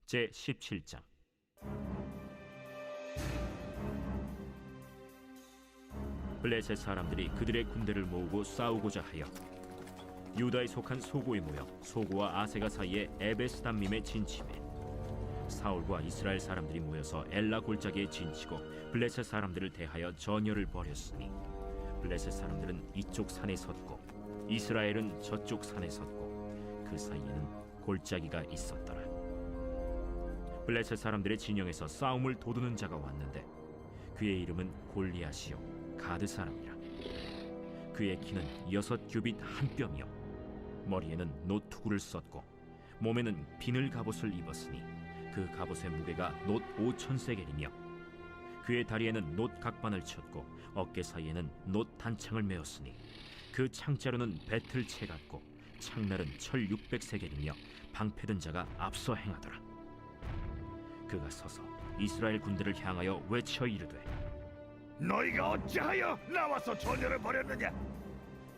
제 17장. 블레셋 사람들이 그들의 군대를 모으고 싸우고자 하여 유다에 속한 소고에 모여 소고와 아세가 사이에 에베스담밈에 진침해 사울과 이스라엘 사람들이 모여서 엘라 골짜기에 진치고 블레셋 사람들을 대하여 전열을 벌였으니 블레셋 사람들은 이쪽 산에 섰고 이스라엘은 저쪽 산에 섰고 그 사이에는 골짜기가 있었더라. 블레셋 사람들의 진영에서 싸움을 도두는 자가 왔는데 그의 이름은 골리앗이요 가드 사람이라. 그의 키는 6규빗 한 뼘이요 머리에는 노투구를 썼고 몸에는 비늘 갑옷을 입었으니 그 갑옷의 무게가 놋 5,000세겔이며 그의 다리에는 놋 각반을 쳤고 어깨 사이에는 놋 단창을 메었으니 그 창자루는 배틀채 같고 창날은 철 600세겔이며 방패든 자가 앞서 행하더라. 그가 서서 이스라엘 군대를 향하여 외쳐 이르되 너희가 어찌하여 나와서 전열을 벌였느냐?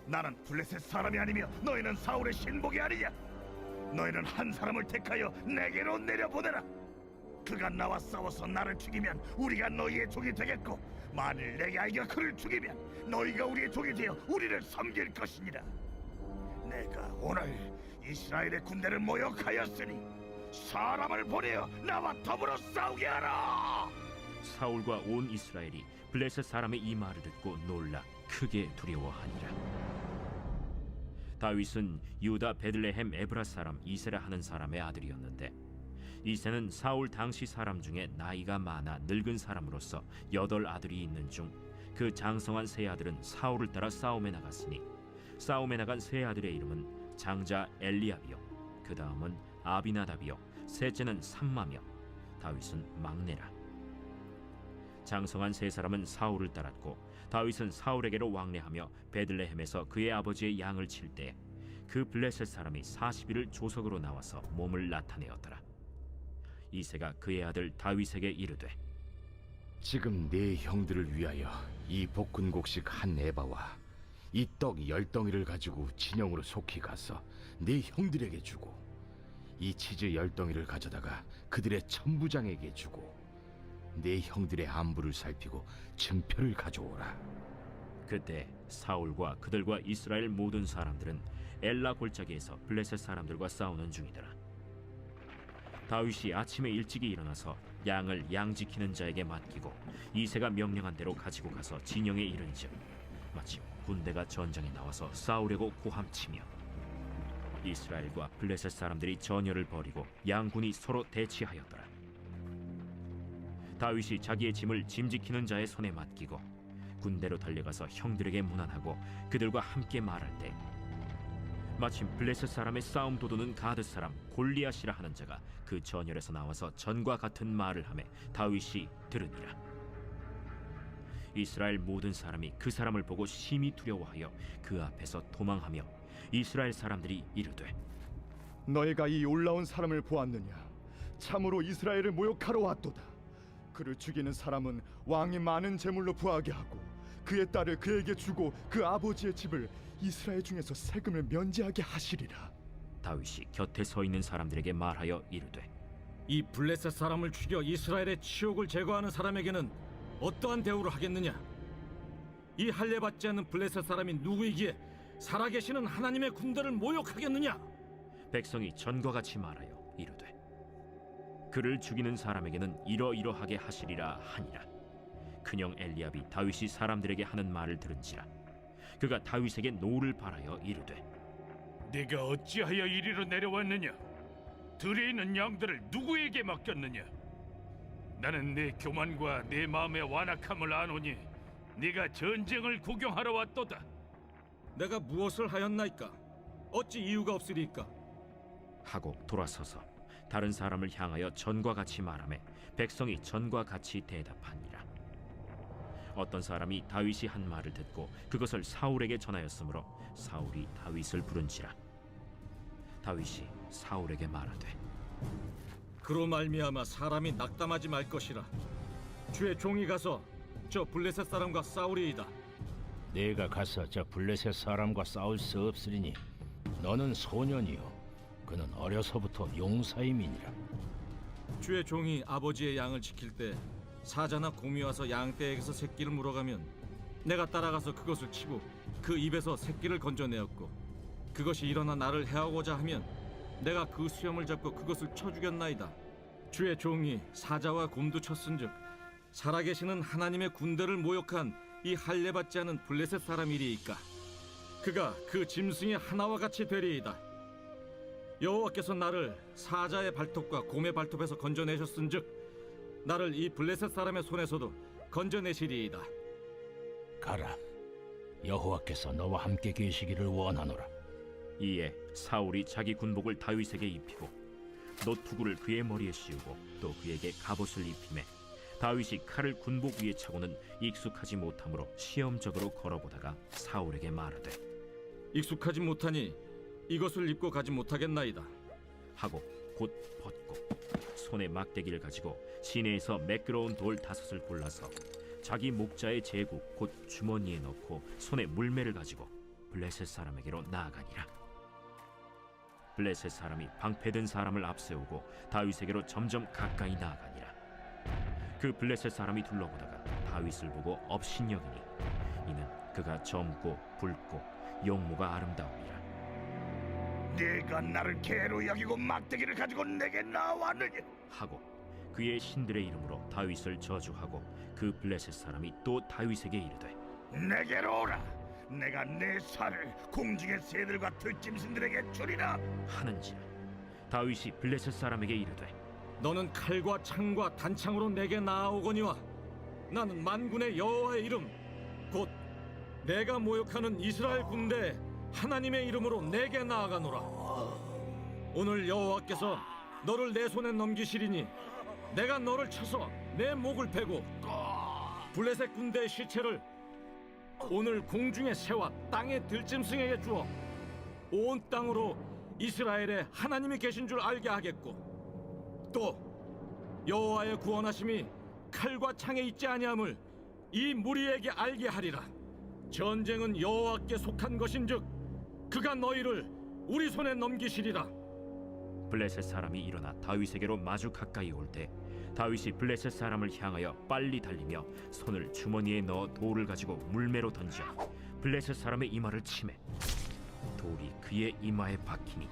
나는 블레셋 사람이 아니며 너희는 사울의 신복이 아니냐? 너희는 한 사람을 택하여 내게로 내려보내라. 그가 나와 싸워서 나를 죽이면 우리가 너희의 종이 되겠고 만일 내게 아이가 그를 죽이면 너희가 우리의 종이 되어 우리를 섬길 것이니라. 내가 오늘 이스라엘의 군대를 모욕하였으니 사람을 보내어 나와 더불어 싸우게 하라. 사울과 온 이스라엘이 블레셋 사람의 이 말을 듣고 놀라 크게 두려워하니라. 다윗은 유다 베들레헴 에브라 사람 이세라 하는 사람의 아들이었는데 이세는 사울 당시 사람 중에 나이가 많아 늙은 사람으로서 8 아들이 있는 중 그 장성한 세 아들은 사울을 따라 싸움에 나갔으니 싸움에 나간 세 아들의 이름은 장자 엘리압이요 그 다음은 아비나답이요 셋째는 삼마며 다윗은 막내라. 장성한 세 사람은 사울을 따랐고 다윗은 사울에게로 왕래하며 베들레헴에서 그의 아버지의 양을 칠 때 그 블레셋 사람이 40일을 조석으로 나와서 몸을 나타내었더라. 이새가 그의 아들 다윗에게 이르되 지금 네 형들을 위하여 이 볶은곡식 한 에바와 이 떡 10덩이를 가지고 진영으로 속히 가서 네 형들에게 주고 이 치즈 10덩이를 가져다가 그들의 천부장에게 주고 네 형들의 안부를 살피고 증표를 가져오라. 그때 사울과 그들과 이스라엘 모든 사람들은 엘라 골짜기에서 블레셋 사람들과 싸우는 중이더라. 다윗이 아침에 일찍이 일어나서 양을 양 지키는 자에게 맡기고 이새가 명령한 대로 가지고 가서 진영에 이른즉 마침 군대가 전장에 나와서 싸우려고 고함치며 이스라엘과 블레셋 사람들이 전열을 벌이고 양군이 서로 대치하였더라. 다윗이 자기의 짐을 짐 지키는 자의 손에 맡기고 군대로 달려가서 형들에게 문안하고 그들과 함께 말할 때 마침 블레셋 사람의 싸움 도두는 가드 사람 골리앗이라 하는 자가 그 전열에서 나와서 전과 같은 말을 하매 다윗이 들으니라. 이스라엘 모든 사람이 그 사람을 보고 심히 두려워하여 그 앞에서 도망하며 이스라엘 사람들이 이르되 너희가 이 올라온 사람을 보았느냐? 참으로 이스라엘을 모욕하러 왔도다. 그를 죽이는 사람은 왕이 많은 재물로 부하게 하고 그의 딸을 그에게 주고 그 아버지의 집을 이스라엘 중에서 세금을 면제하게 하시리라. 다윗이 곁에 서 있는 사람들에게 말하여 이르되 이 블레셋 사람을 죽여 이스라엘의 치욕을 제거하는 사람에게는 어떠한 대우를 하겠느냐? 이 할례 받지 않는 블레셋 사람이 누구이기에 살아계시는 하나님의 군대를 모욕하겠느냐? 백성이 전과 같이 말하여 이르되 그를 죽이는 사람에게는 이러이러하게 하시리라 하니라. 큰형 엘리압이 다윗이 사람들에게 하는 말을 들은지라 그가 다윗에게 노를 발하여 이르되 네가 어찌하여 이리로 내려왔느냐? 들에 있는 양들을 누구에게 맡겼느냐? 나는 네 교만과 네 마음의 완악함을 아노니 네가 전쟁을 구경하러 왔도다. 내가 무엇을 하였나이까? 어찌 이유가 없으리까? 하고 돌아서서 다른 사람을 향하여 전과 같이 말하매 백성이 전과 같이 대답하니라. 어떤 사람이 다윗이 한 말을 듣고 그것을 사울에게 전하였으므로 사울이 다윗을 부른지라. 다윗이 사울에게 말하되 그로 말미암아 사람이 낙담하지 말 것이라. 주의 종이 가서 저 블레셋 사람과 싸우리이다. 내가 가서 저 블레셋 사람과 싸울 수 없으리니 너는 소년이요 그는 어려서부터 용사임이니라. 주의 종이 아버지의 양을 지킬 때 사자나 곰이 와서 양떼에게서 새끼를 물어가면 내가 따라가서 그것을 치고 그 입에서 새끼를 건져내었고 그것이 일어나 나를 해하고자 하면 내가 그 수염을 잡고 그것을 쳐 죽였나이다. 주의 종이 사자와 곰도 쳤은즉 살아계시는 하나님의 군대를 모욕한 이 할례받지 않은 블레셋 사람이리이까 그가 그 짐승의 하나와 같이 되리이다. 여호와께서 나를 사자의 발톱과 곰의 발톱에서 건져내셨은즉 나를 이 블레셋 사람의 손에서도 건져내시리이다. 가라. 여호와께서 너와 함께 계시기를 원하노라. 이에 사울이 자기 군복을 다윗에게 입히고 노투구를 그의 머리에 씌우고 또 그에게 갑옷을 입히매 다윗이 칼을 군복 위에 차고는 익숙하지 못하므로 시험적으로 걸어보다가 사울에게 말하되 익숙하지 못하니 이것을 입고 가지 못하겠나이다. 하고 곧 벗고 손에 막대기를 가지고 시내에서 매끄러운 돌 5을 골라서 자기 목자의 제국 곧 주머니에 넣고 손에 물매를 가지고 블레셋 사람에게로 나아가니라. 블레셋 사람이 방패든 사람을 앞세우고 다윗에게로 점점 가까이 나아가니라. 그 블레셋 사람이 둘러보다가 다윗을 보고 업신여기니 이는 그가 젊고 붉고 용모가 아름다움이라. 네가 나를 개로 여기고 막대기를 가지고 내게 나왔느냐? 하고 그의 신들의 이름으로 다윗을 저주하고 그 블레셋 사람이 또 다윗에게 이르되 내게로 오라. 내가 내 살을 공중의 새들과 들짐승들에게 주리라. 하는지라. 다윗이 블레셋 사람에게 이르되 너는 칼과 창과 단창으로 내게 나아오거니와 나는 만군의 여호와의 이름 곧 내가 모욕하는 이스라엘 군대 하나님의 이름으로 내게 나아가노라. 오늘 여호와께서 너를 내 손에 넘기시리니 내가 너를 쳐서 내 목을 베고 블레셋 군대의 시체를 오늘 공중의 새와 땅의 들짐승에게 주어 온 땅으로 이스라엘에 하나님이 계신 줄 알게 하겠고 또 여호와의 구원하심이 칼과 창에 있지 아니함을 이 무리에게 알게 하리라. 전쟁은 여호와께 속한 것인즉 그가 너희를 우리 손에 넘기시리라. 블레셋 사람이 일어나 다윗에게로 마주 가까이 올 때 다윗이 블레셋 사람을 향하여 빨리 달리며 손을 주머니에 넣어 돌을 가지고 물매로 던져 블레셋 사람의 이마를 치매 돌이 그의 이마에 박히니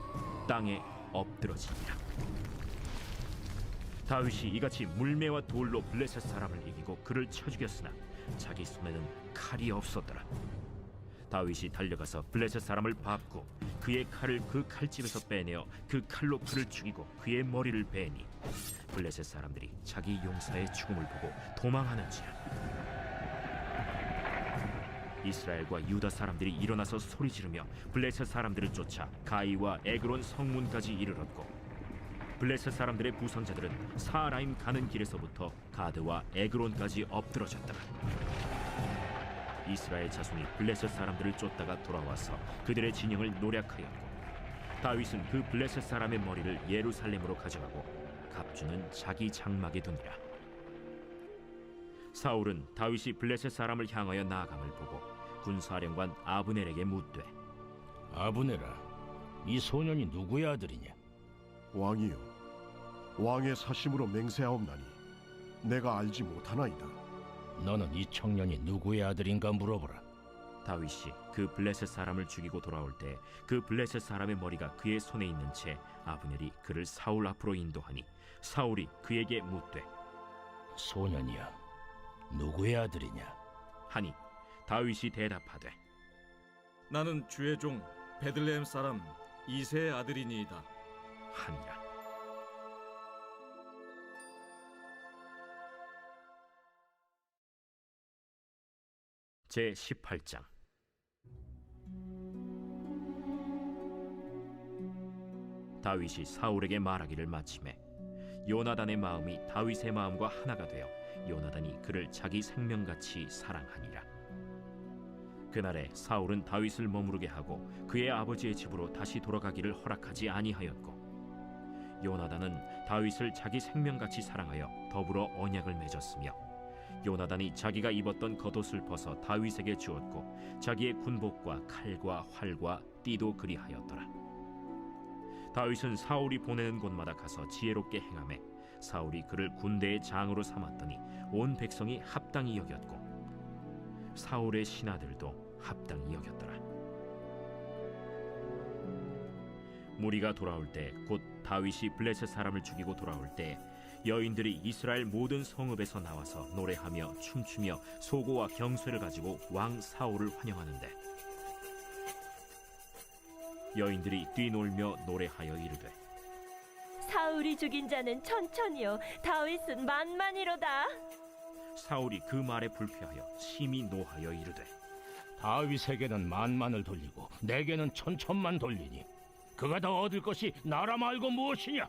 땅에 엎드러지니라. 다윗이 이같이 물매와 돌로 블레셋 사람을 이기고 그를 쳐 죽였으나 자기 손에는 칼이 없었더라. 다윗이 달려가서 블레셋 사람을 밟고 그의 칼을 그 칼집에서 빼내어 그 칼로 그를 죽이고 그의 머리를 베니 블레셋 사람들이 자기 용사의 죽음을 보고 도망하는지라. 이스라엘과 유다 사람들이 일어나서 소리 지르며 블레셋 사람들을 쫓아 가이와 에그론 성문까지 이르렀고 블레셋 사람들의 부상자들은 사라임 가는 길에서부터 가드와 에그론까지 엎드러졌더라. 이스라엘 자손이 블레셋 사람들을 쫓다가 돌아와서 그들의 진영을 노략하였고 다윗은 그 블레셋 사람의 머리를 예루살렘으로 가져가고 갑주는 자기 장막에 두니라. 사울은 다윗이 블레셋 사람을 향하여 나아감을 보고 군사령관 아브넬에게 묻되 아브네라, 이 소년이 누구의 아들이냐? 왕이요, 왕의 사심으로 맹세하옵나니 내가 알지 못하나이다. 너는 이 청년이 누구의 아들인가 물어보라. 다윗이 그 블레셋 사람을 죽이고 돌아올 때 그 블레셋 사람의 머리가 그의 손에 있는 채 아브넬이 그를 사울 앞으로 인도하니 사울이 그에게 묻되 소년이야, 누구의 아들이냐? 하니 다윗이 대답하되 나는 주의 종 베들레헴 사람 이새의 아들이니이다. 하니라. 제 18장. 다윗이 사울에게 말하기를 마치매 요나단의 마음이 다윗의 마음과 하나가 되어 요나단이 그를 자기 생명같이 사랑하니라. 그날에 사울은 다윗을 머무르게 하고 그의 아버지의 집으로 다시 돌아가기를 허락하지 아니하였고 요나단은 다윗을 자기 생명같이 사랑하여 더불어 언약을 맺었으며 요나단이 자기가 입었던 겉옷을 벗어 다윗에게 주었고 자기의 군복과 칼과 활과 띠도 그리하였더라. 다윗은 사울이 보내는 곳마다 가서 지혜롭게 행하매 사울이 그를 군대의 장으로 삼았더니 온 백성이 합당히 여겼고 사울의 신하들도 합당히 여겼더라. 무리가 돌아올 때 곧 다윗이 블레셋 사람을 죽이고 돌아올 때 여인들이 이스라엘 모든 성읍에서 나와서 노래하며 춤추며 소고와 경쇠를 가지고 왕 사울을 환영하는데 여인들이 뛰놀며 노래하여 이르되 사울이 죽인 자는 천천히요 다윗은 만만이로다. 사울이 그 말에 불쾌하여 심히 노하여 이르되 다윗에게는 만만을 돌리고 내게는 천천만 돌리니 그가 더 얻을 것이 나라 말고 무엇이냐?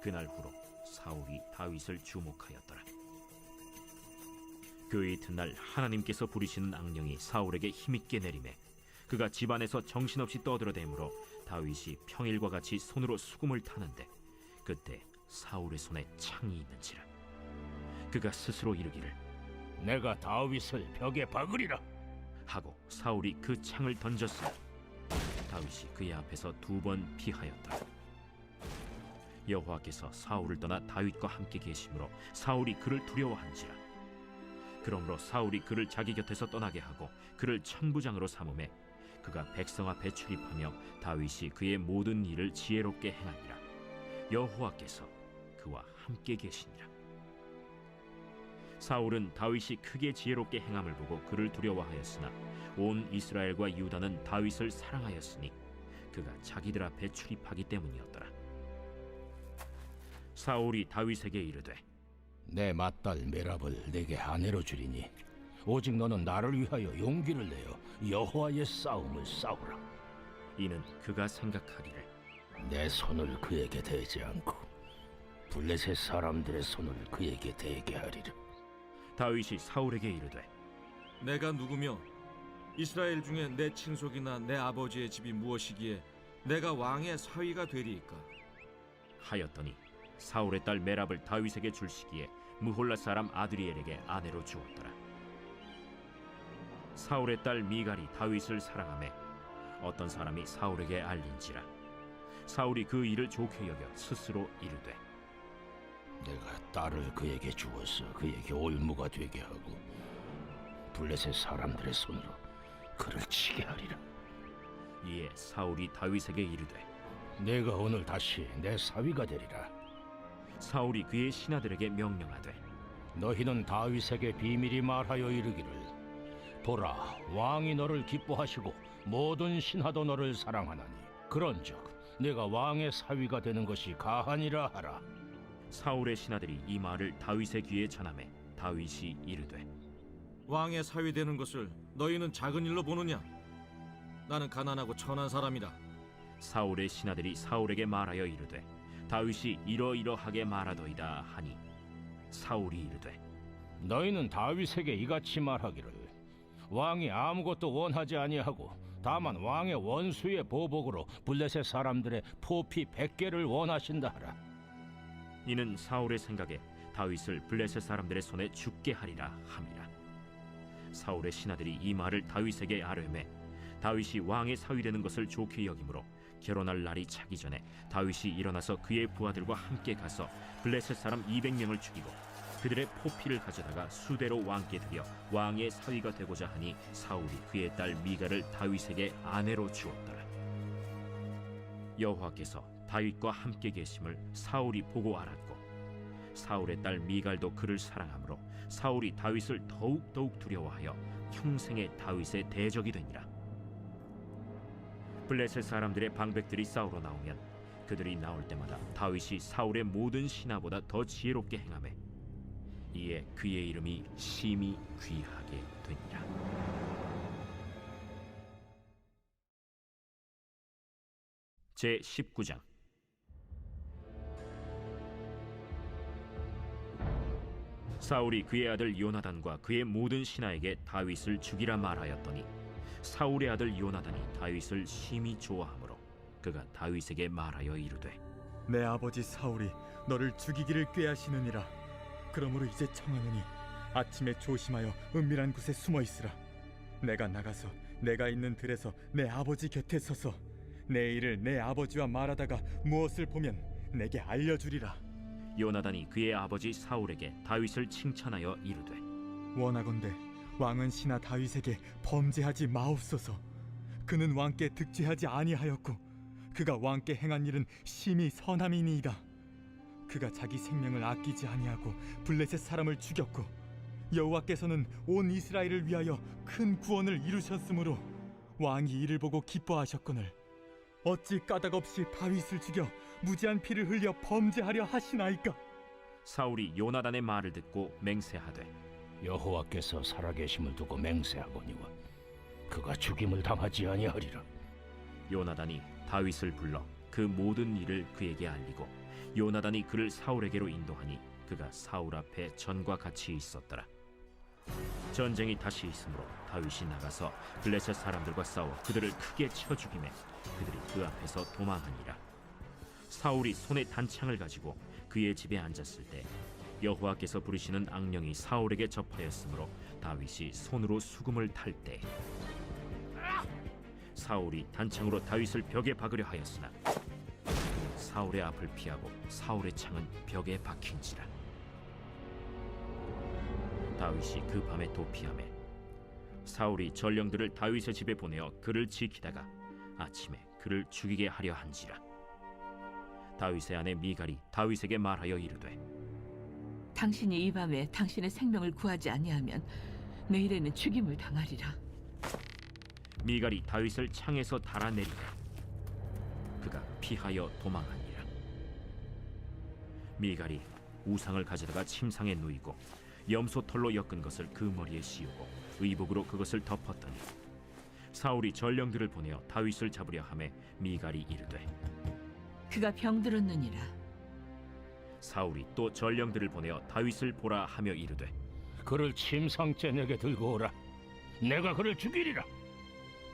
그날 후로 사울이 다윗을 주목하였더라. 그 이튿날 하나님께서 부리시는 악령이 사울에게 힘있게 내리매 그가 집안에서 정신없이 떠들어대므로 다윗이 평일과 같이 손으로 수금을 타는데 그때 사울의 손에 창이 있는지라. 그가 스스로 이르기를 내가 다윗을 벽에 박으리라. 하고 사울이 그 창을 던졌으니 다윗이 그의 앞에서 2번 피하였더라. 여호와께서 사울을 떠나 다윗과 함께 계심으로 사울이 그를 두려워한지라. 그러므로 사울이 그를 자기 곁에서 떠나게 하고 그를 천부장으로 삼음에 그가 백성 앞에 출입하며 다윗이 그의 모든 일을 지혜롭게 행하니라. 여호와께서 그와 함께 계시니라. 사울은 다윗이 크게 지혜롭게 행함을 보고 그를 두려워하였으나 온 이스라엘과 유다는 다윗을 사랑하였으니 그가 자기들 앞에 출입하기 때문이었더라. 사울이 다윗에게 이르되 내 맏딸 메랍을 내게 아내로 주리니 오직 너는 나를 위하여 용기를 내어 여호와의 싸움을 싸우라. 이는 그가 생각하기를 내 손을 그에게 대지 않고 블레셋 사람들의 손을 그에게 대게 하리라. 다윗이 사울에게 이르되 내가 누구며 이스라엘 중에 내 친속이나 내 아버지의 집이 무엇이기에 내가 왕의 사위가 되리이까? 하였더니 사울의 딸 메랍을 다윗에게 줄 시기에 무홀라 사람 아드리엘에게 아내로 주었더라. 사울의 딸 미갈이 다윗을 사랑하매 어떤 사람이 사울에게 알린지라. 사울이 그 일을 좋게 여겨 스스로 이르되 내가 딸을 그에게 주어서 그에게 올무가 되게 하고 블레셋 사람들의 손으로 그를 치게 하리라. 이에 사울이 다윗에게 이르되 내가 오늘 다시 내 사위가 되리라. 사울이 그의 신하들에게 명령하되 너희는 다윗에게 비밀히 말하여 이르기를 보라, 왕이 너를 기뻐하시고 모든 신하도 너를 사랑하나니 그런즉 내가 왕의 사위가 되는 것이 가하니라 하라. 사울의 신하들이 이 말을 다윗의 귀에 전하매 다윗이 이르되 왕의 사위 되는 것을 너희는 작은 일로 보느냐? 나는 가난하고 천한 사람이라. 사울의 신하들이 사울에게 말하여 이르되 다윗이 이러이러하게 말하더이다 하니 사울이 이르되 너희는 다윗에게 이같이 말하기를 왕이 아무것도 원하지 아니하고 다만 왕의 원수의 보복으로 블레셋 사람들의 포피 100개를 원하신다 하라. 이는 사울의 생각에 다윗을 블레셋 사람들의 손에 죽게 하리라 함이라. 사울의 신하들이 이 말을 다윗에게 아뢰매 다윗이 왕의 사위 되는 것을 좋게 여기므로 결혼할 날이 차기 전에 다윗이 일어나서 그의 부하들과 함께 가서 블레셋 사람 200명을 죽이고 그들의 포피를 가져다가 수대로 왕께 드려 왕의 사위가 되고자 하니 사울이 그의 딸 미갈을 다윗에게 아내로 주었더라. 여호와께서 다윗과 함께 계심을 사울이 보고 알았고 사울의 딸 미갈도 그를 사랑하므로 사울이 다윗을 더욱 두려워하여 평생에 다윗의 대적이 되니라. 블레셋 사람들의 방백들이 싸우러 나오면 그들이 나올 때마다 다윗이 사울의 모든 신하보다 더 지혜롭게 행하매 이에 그의 이름이 심히 귀하게 되니라. 제 19장. 사울이 그의 아들 요나단과 그의 모든 신하에게 다윗을 죽이라 말하였더니 사울의 아들 요나단이 다윗을 심히 좋아하므로 그가 다윗에게 말하여 이르되 내 아버지 사울이 너를 죽이기를 꾀하시느니라. 그러므로 이제 청하노니 아침에 조심하여 은밀한 곳에 숨어 있으라. 내가 나가서 내가 있는 들에서 내 아버지 곁에 서서 내 일을 내 아버지와 말하다가 무엇을 보면 내게 알려주리라. 요나단이 그의 아버지 사울에게 다윗을 칭찬하여 이르되 원하건대 왕은 신하 다윗에게 범죄하지 마옵소서. 그는 왕께 득죄하지 아니하였고 그가 왕께 행한 일은 심히 선함이니이다. 그가 자기 생명을 아끼지 아니하고 블레셋 사람을 죽였고 여호와께서는 온 이스라엘을 위하여 큰 구원을 이루셨으므로 왕이 이를 보고 기뻐하셨거늘 어찌 까닭없이 다윗을 죽여 무지한 피를 흘려 범죄하려 하시나이까? 사울이 요나단의 말을 듣고 맹세하되 여호와께서 살아계심을 두고 맹세하거니와 그가 죽임을 당하지 아니하리라. 요나단이 다윗을 불러 그 모든 일을 그에게 알리고 요나단이 그를 사울에게로 인도하니 그가 사울 앞에 전과 같이 있었더라. 전쟁이 다시 있으므로 다윗이 나가서 블레셋 사람들과 싸워 그들을 크게 쳐 죽이매 그들이 그 앞에서 도망하니라. 사울이 손에 단창을 가지고 그의 집에 앉았을 때 여호와께서 부르시는 악령이 사울에게 접하였으므로 다윗이 손으로 수금을 탈 때 사울이 단창으로 다윗을 벽에 박으려 하였으나 사울의 앞을 피하고 사울의 창은 벽에 박힌지라. 다윗이 그 밤에 도피하매 사울이 전령들을 다윗의 집에 보내어 그를 지키다가 아침에 그를 죽이게 하려 한지라. 다윗의 아내 미갈이 다윗에게 말하여 이르되 당신이 이 밤에 당신의 생명을 구하지 아니하면 내일에는 죽임을 당하리라. 미갈이 다윗을 창에서 달아내리되 그가 피하여 도망하니라. 미갈이 우상을 가져다가 침상에 누이고 염소털로 엮은 것을 그 머리에 씌우고 의복으로 그것을 덮었더니 사울이 전령들을 보내어 다윗을 잡으려 하매 미갈이 이르되 그가 병들었느니라. 사울이 또 전령들을 보내어 다윗을 보라 하며 이르되 그를 침상째 내게 들고 오라. 내가 그를 죽이리라.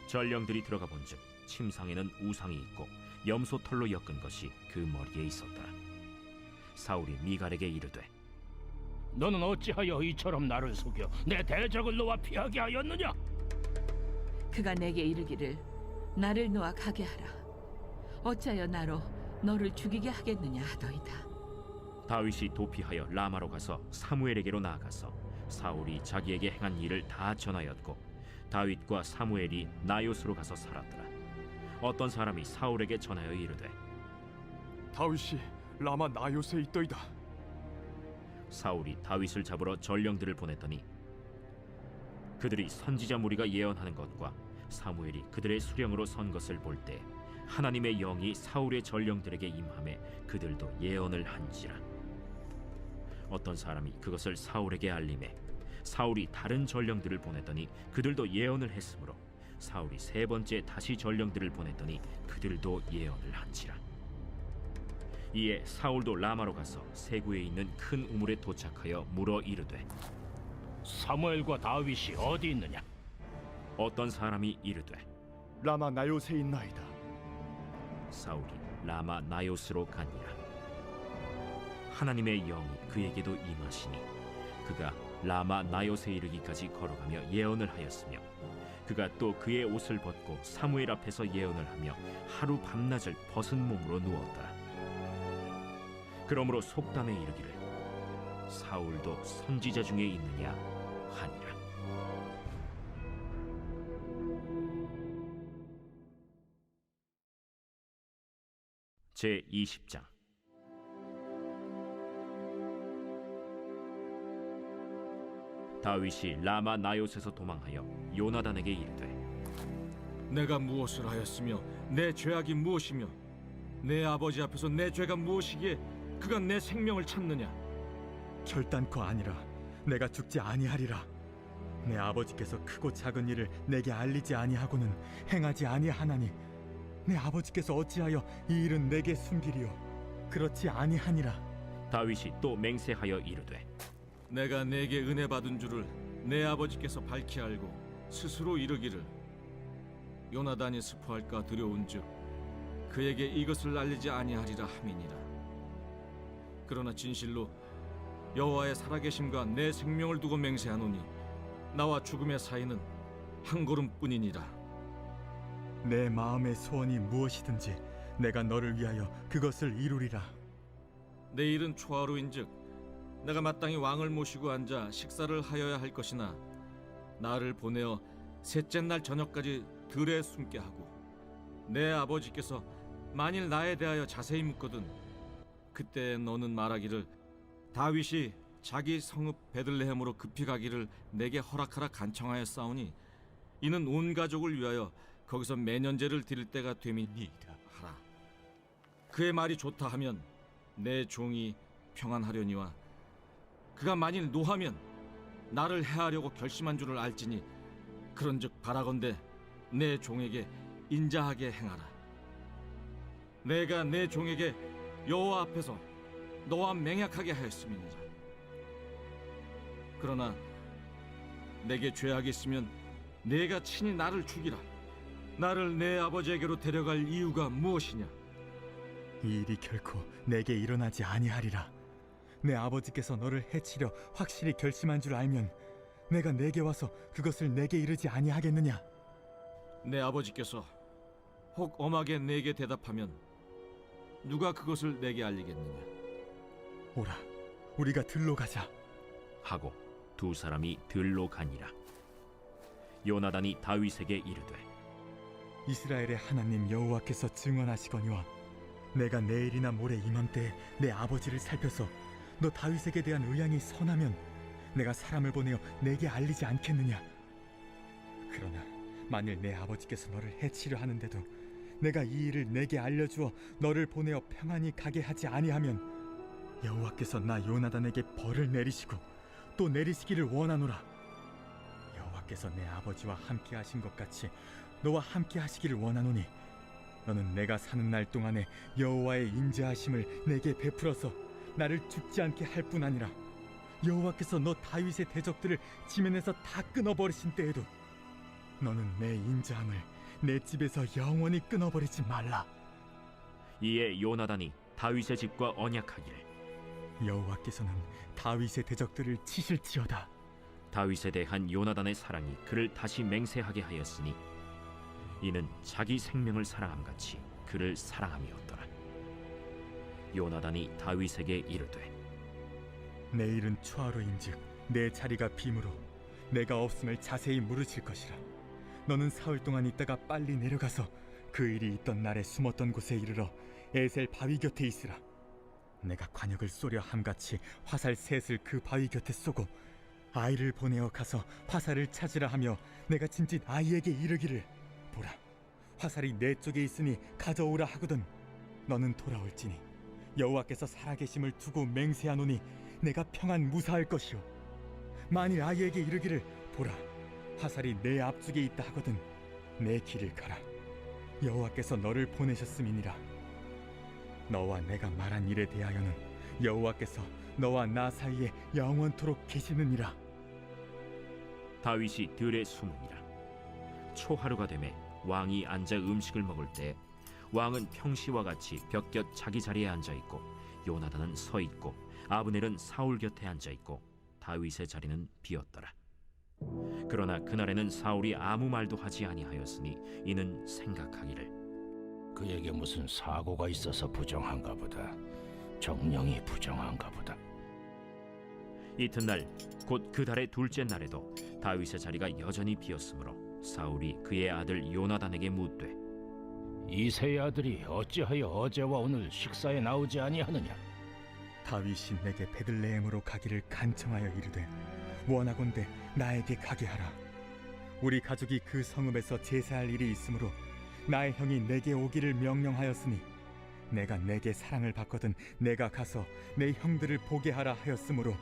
전령들이 들어가 본즉 침상에는 우상이 있고 염소털로 엮은 것이 그 머리에 있었더라. 사울이 미갈에게 이르되 너는 어찌하여 이처럼 나를 속여 내 대적을 놓아 피하게 하였느냐? 그가 내게 이르기를 나를 놓아 가게 하라. 어찌하여 나로 너를 죽이게 하겠느냐 하더이다. 다윗이 도피하여 라마로 가서 사무엘에게로 나아가서 사울이 자기에게 행한 일을 다 전하였고 다윗과 사무엘이 나요스로 가서 살았더라. 어떤 사람이 사울에게 전하여 이르되 다윗이 라마 나요스에 있더이다. 사울이 다윗을 잡으러 전령들을 보냈더니 그들이 선지자 무리가 예언하는 것과 사무엘이 그들의 수령으로 선 것을 볼 때 하나님의 영이 사울의 전령들에게 임하매 그들도 예언을 한지라. 어떤 사람이 그것을 사울에게 알림해 사울이 다른 전령들을 보냈더니 그들도 예언을 했으므로 사울이 세 번째 다시 전령들을 보냈더니 그들도 예언을 한지라. 이에 사울도 라마로 가서 세구에 있는 큰 우물에 도착하여 물어 이르되 사무엘과 다윗이 어디 있느냐? 어떤 사람이 이르되 라마 나요스에 있나이다. 사울이 라마 나요스로 가니라. 하나님의 영이 그에게도 임하시니 그가 라마 나요스에 이르기까지 걸어가며 예언을 하였으며 그가 또 그의 옷을 벗고 사무엘 앞에서 예언을 하며 하루 밤낮을 벗은 몸으로 누웠더라. 그러므로 속담에 이르기를 사울도 선지자 중에 있느냐 하니라. 제 20장. 다윗이 라마 나요스에서 도망하여 요나단에게 이르되 내가 무엇을 하였으며 내 죄악이 무엇이며 내 아버지 앞에서 내 죄가 무엇이기에 그가 내 생명을 찾느냐? 결단코 아니라 내가 죽지 아니하리라. 내 아버지께서 크고 작은 일을 내게 알리지 아니하고는 행하지 아니하나니 내 아버지께서 어찌하여 이 일은 내게 숨기리요? 그렇지 아니하니라. 다윗이 또 맹세하여 이르되 내가 내게 은혜 받은 줄을 내 아버지께서 밝히 알고 스스로 이르기를 요나단이 스포할까 두려운즉 그에게 이것을 알리지 아니하리라 함이니라. 그러나 진실로 여호와의 살아계심과 내 생명을 두고 맹세하노니 나와 죽음의 사이는 한 걸음뿐이니라. 내 마음의 소원이 무엇이든지 내가 너를 위하여 그것을 이루리라. 내일은 초하루인즉 내가 마땅히 왕을 모시고 앉아 식사를 하여야 할 것이나 나를 보내어 셋째 날 저녁까지 들에 숨게 하고 내 아버지께서 만일 나에 대하여 자세히 묻거든 그때 너는 말하기를 다윗이 자기 성읍 베들레헴으로 급히 가기를 내게 허락하라 간청하였사오니 이는 온 가족을 위하여 거기서 매년제를 드릴 때가 됨이니이다 하라. 그의 말이 좋다 하면 내 종이 평안하려니와 그가 만일 노하면 나를 해하려고 결심한 줄을 알지니 그런즉 바라건대 내 종에게 인자하게 행하라. 내가 내 종에게 여호와 앞에서 너와 맹약하게 하였음이니라. 그러나 내게 죄악이 있으면 내가 친히 나를 죽이라. 나를 내 아버지에게로 데려갈 이유가 무엇이냐? 이 일이 결코 내게 일어나지 아니하리라. 내 아버지께서 너를 해치려 확실히 결심한 줄 알면 내가 내게 와서 그것을 내게 이르지 아니하겠느냐? 내 아버지께서 혹 엄하게 내게 대답하면 누가 그것을 내게 알리겠느냐? 오라, 우리가 들로 가자. 하고 두 사람이 들로 가니라. 요나단이 다윗에게 이르되 이스라엘의 하나님 여호와께서 증언하시거니와 내가 내일이나 모레 이맘때에 내 아버지를 살펴서 너 다윗에게 대한 의향이 선하면 내가 사람을 보내어 내게 알리지 않겠느냐? 그러나 만일 내 아버지께서 너를 해치려 하는데도 내가 이 일을 내게 알려주어 너를 보내어 평안히 가게 하지 아니하면 여호와께서 나 요나단에게 벌을 내리시고 또 내리시기를 원하노라. 여호와께서 내 아버지와 함께 하신 것 같이 너와 함께 하시기를 원하노니 너는 내가 사는 날 동안에 여호와의 인자하심을 내게 베풀어서 나를 죽지 않게 할 뿐 아니라 여호와께서 너 다윗의 대적들을 지면에서 다 끊어버리신 때에도 너는 내 인자함을 내 집에서 영원히 끊어버리지 말라. 이에 요나단이 다윗의 집과 언약하기를 여호와께서는 다윗의 대적들을 치실지어다. 다윗에 대한 요나단의 사랑이 그를 다시 맹세하게 하였으니 이는 자기 생명을 사랑함같이 그를 사랑함이었더라. 요나단이 다윗에게 이르되 내일은 초하루인즉 내 자리가 빔으로 내가 없음을 자세히 물으실 것이라. 너는 사흘 동안 있다가 빨리 내려가서 그 일이 있던 날에 숨었던 곳에 이르러 에셀 바위 곁에 있으라. 내가 관역을 쏘려 함같이 화살 셋을 그 바위 곁에 쏘고 아이를 보내어 가서 화살을 찾으라 하며 내가 진짓 아이에게 이르기를 보라, 화살이 내 쪽에 있으니 가져오라 하거든 너는 돌아올지니 여호와께서 살아계심을 두고 맹세하노니 내가 평안 무사할 것이요 만일 아이에게 이르기를 보라, 화살이 내 앞쪽에 있다 하거든 내 길을 가라. 여호와께서 너를 보내셨음이니라. 너와 내가 말한 일에 대하여는 여호와께서 너와 나 사이에 영원토록 계시느니라. 다윗이 들에 숨으니라. 초하루가 되매 왕이 앉아 음식을 먹을 때 왕은 평시와 같이 벽곁 자기 자리에 앉아 있고 요나단은 서 있고 아브넬은 사울 곁에 앉아 있고 다윗의 자리는 비었더라. 그러나 그날에는 사울이 아무 말도 하지 아니하였으니 이는 생각하기를 그에게 무슨 사고가 있어서 부정한가 보다. 정령이 부정한가 보다. 이튿날 곧 그 달의 둘째 날에도 다윗의 자리가 여전히 비었으므로 사울이 그의 아들 요나단에게 묻되 이새의 아들이 어찌하여 어제와 오늘 식사에 나오지 아니하느냐? 다윗이 내게 베들레헴으로 가기를 간청하여 이르되 원하건대 나에게 가게 하라. 우리 가족이 그 성읍에서 제사할 일이 있으므로 나의 형이 내게 오기를 명령하였으니 내가 내게 사랑을 받거든 내가 가서 내 형들을 보게 하라 하였으므로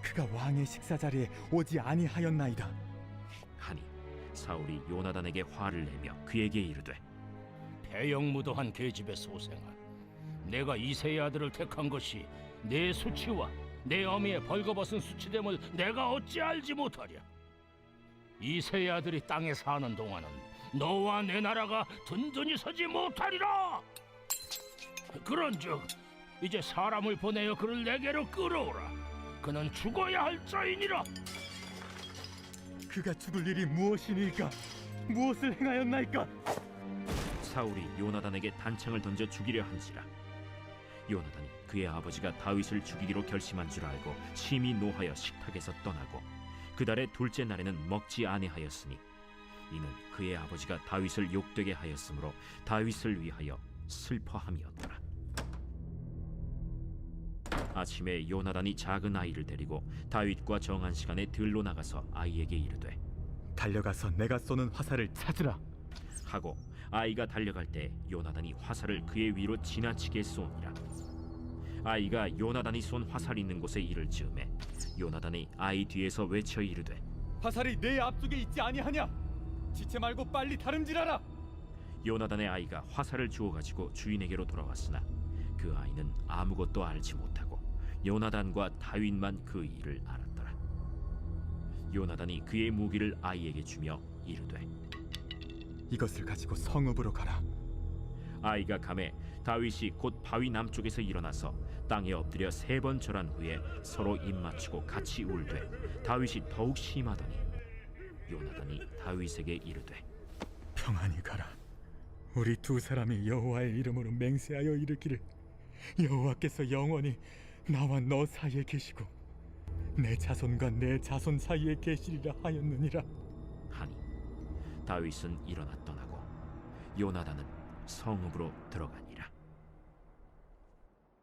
그가 왕의 식사 자리에 오지 아니하였나이다. 하니 사울이 요나단에게 화를 내며 그에게 이르되 배영무도한 계집의 소생아, 내가 이새의 아들을 택한 것이 내 수치와 내 어미의 벌거벗은 수치됨을 내가 어찌 알지 못하랴? 이새의 아들이 땅에 사는 동안은 너와 내 나라가 든든히 서지 못하리라. 그런즉 이제 사람을 보내어 그를 내게로 끌어오라. 그는 죽어야 할 자이니라. 그가 죽을 일이 무엇이니까? 무엇을 행하였나이까? 사울이 요나단에게 단창을 던져 죽이려 한지라. 요나단이 그의 아버지가 다윗을 죽이기로 결심한 줄 알고 심히 노하여 식탁에서 떠나고 그달의 둘째 날에는 먹지 아니하였으니 이는 그의 아버지가 다윗을 욕되게 하였으므로 다윗을 위하여 슬퍼함이었더라. 아침에 요나단이 작은 아이를 데리고 다윗과 정한 시간에 들로 나가서 아이에게 이르되 달려가서 내가 쏘는 화살을 찾으라. 하고 아이가 달려갈 때 요나단이 화살을 그의 위로 지나치게 쏘니라. 아이가 요나단이 쏜 화살 있는 곳에 이를 즈음에 요나단이 아이 뒤에서 외쳐 이르되 화살이 내 앞쪽에 있지 아니하냐? 지체 말고 빨리 다름질하라. 요나단의 아이가 화살을 주워 가지고 주인에게로 돌아왔으나 그 아이는 아무것도 알지 못하고 요나단과 다윗만 그 일을 알았더라. 요나단이 그의 무기를 아이에게 주며 이르되 이것을 가지고 성읍으로 가라. 아이가 가매 다윗이 곧 바위 남쪽에서 일어나서 땅에 엎드려 3번 절한 후에 서로 입맞추고 같이 울되 다윗이 더욱 심하더니 요나단이 다윗에게 이르되 평안히 가라. 우리 두 사람이 여호와의 이름으로 맹세하여 이르기를 여호와께서 영원히 나와 너 사이에 계시고 내 자손과 내 자손 사이에 계시리라 하였느니라. 하니 다윗은 일어나 떠나고 요나단은 성읍으로 들어가니라.